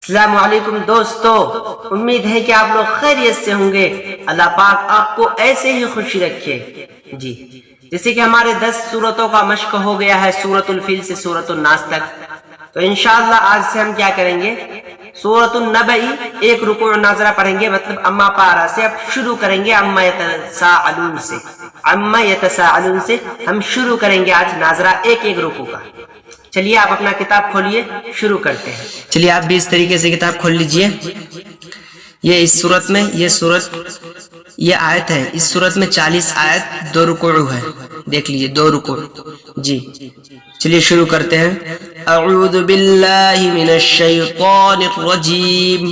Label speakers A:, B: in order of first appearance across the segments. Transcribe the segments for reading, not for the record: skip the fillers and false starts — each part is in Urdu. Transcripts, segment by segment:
A: السلام علیکم دوستو، امید ہے کہ آپ لوگ خیریت سے ہوں گے۔ اللہ پاک آپ کو ایسے ہی خوشی رکھے۔ جی جیسے کہ ہمارے 10 سورتوں کا مشق ہو گیا ہے، سورۃ الفیل سے سورۃ الناس تک، تو انشاءاللہ آج سے ہم کیا کریں گے، سورۃ النبأ ایک رکوع ناظرہ پڑھیں گے، مطلب اما پارا سے اب شروع کریں گے عما یتساءلون سے، عما یتساءلون سے ہم شروع کریں گے آج ناظرہ ایک ایک رکوع کا۔ چلیے آپ اپنا کتاب کھولیے، شروع کرتے ہیں۔ چلیے آپ بھی اس طریقے سے کتاب کھول لیجئے۔ یہ اس صورت میں یہ آیت ہے، اس صورت میں 40 آیت 2 رکوع ہے، دیکھ لیجئے 2 رکوع۔ جی چلیے شروع کرتے ہیں۔ اعوذ باللہ من الشیطان الرجیم،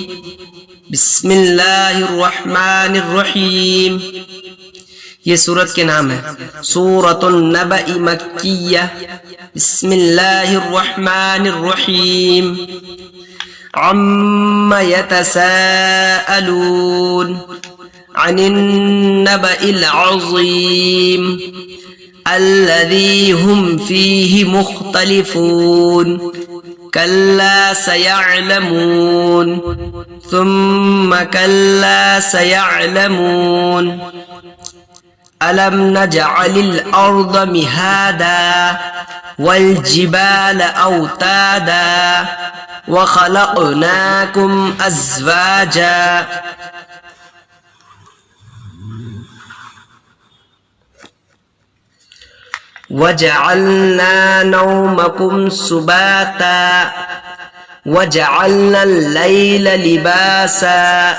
A: بسم اللہ الرحمن الرحیم۔ یہ سورت کے نام ہے سورۃ النبأ مکیہ، بسم اللہ الرحمن الرحیم۔ عما يتساءلون عن النبأ العظیم الذی هم فیہ مختلفون کلا سیعلمون ثم کلا سیعلمون ألم نجعل الأرض مهادا والجبال أوتادا وخلقناكم أزواجا وجعلنا نومكم سباتا وجعلنا الليل لباسا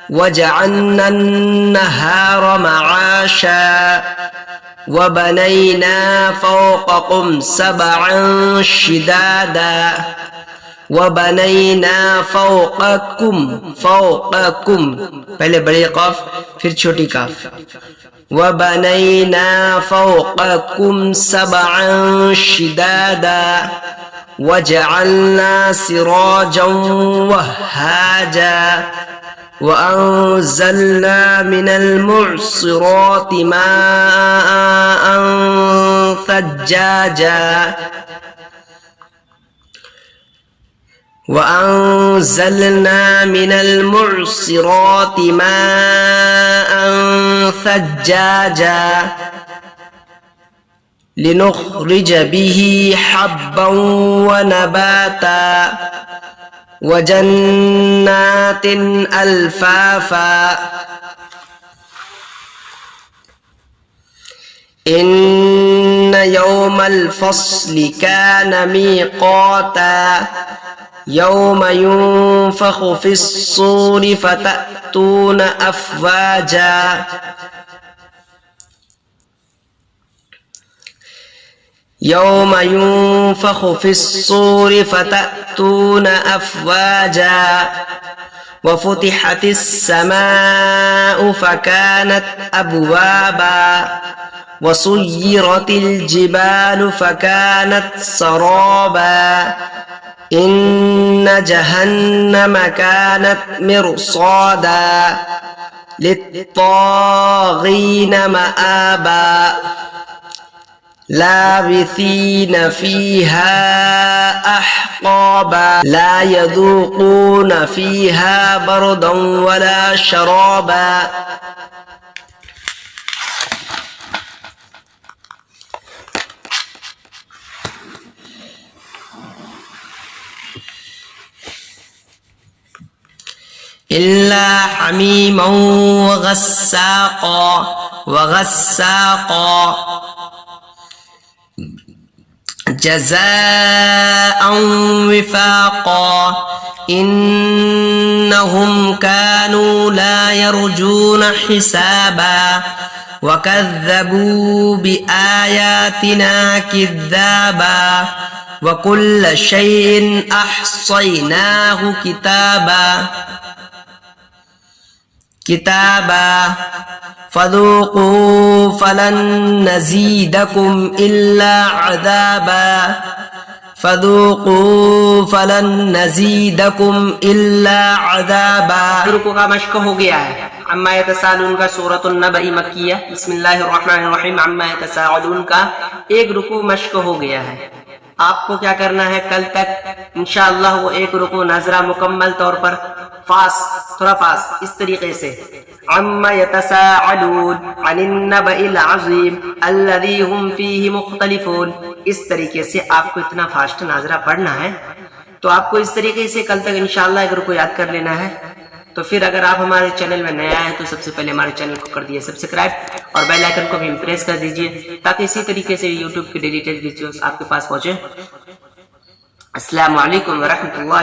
A: وجعلنا النهار معاشا وبنينا فوقكم سبعا شدادا وبنينا فوقكم پہلے بڑی قاف پھر چھوٹی کاف، وبنينا فوقكم سبعا شدادا وجعلنا سراجا وهاجا وأنزلنا من المعصرات ماء ثجاجا وأنزلنا من المعصرات ماء ثجاجا لنخرج به حبا ونباتا وجنات ألفافا إن يوم الفصل كان ميقاتا يوم ينفخ في الصور فتأتون أفواجا يوم ينفخ في الصور فتأتون أفواجا وفتحت السماء فكانت أبوابا وسيرت الجبال فكانت سرابا إن جهنم كانت مرصادا للطاغين مآبا لابثين فيها أحقابا لا يذوقون فيها بردا ولا شرابا إلا حميما وغساقا جزاء وفاقا إنهم كانوا لا يرجون حسابا وكذبوا بآياتنا كذابا وكل شيء أحصيناه كتابا فذوقوا فلن نزيدكم إلا عذابا فذوقوا فلن نزيدكم إلا عذابا۔ رکوع کا مشق ہو گیا ہے۔ عما یتساءلون کا سورۃ النبأ مکیہ، بسم اللہ الرحمن الرحیم عما یتساءلون کا ایک رکوع مشق ہو گیا ہے۔ آپ کو کیا کرنا ہے کل تک انشاءاللہ وہ ایک رکوع ناظرہ مکمل طور پر تھوڑا فاس اس طریقے سے عما يتساءلون عن النبأ العظیم الذی هم فیہ مختلفون، اس طریقے سے آپ کو اتنا فاسٹ ناظرہ پڑھنا ہے. تو آپ کو اس طریقے سے کل تک انشاءاللہ ایک رکوع یاد کر لینا ہے. تو پھر اگر آپ ہمارے چینل میں نیا ہیں تو سب سے پہلے ہمارے چینل کو کر دیجیے سبسکرائب اور بیل آئیکن کو بھی پریس کر دیجیے تاکہ اسی طریقے سے یوٹیوب کی ڈیلیٹڈ ویڈیوز آپ کے پاس پہنچے. السلام علیکم ورحمۃ اللہ.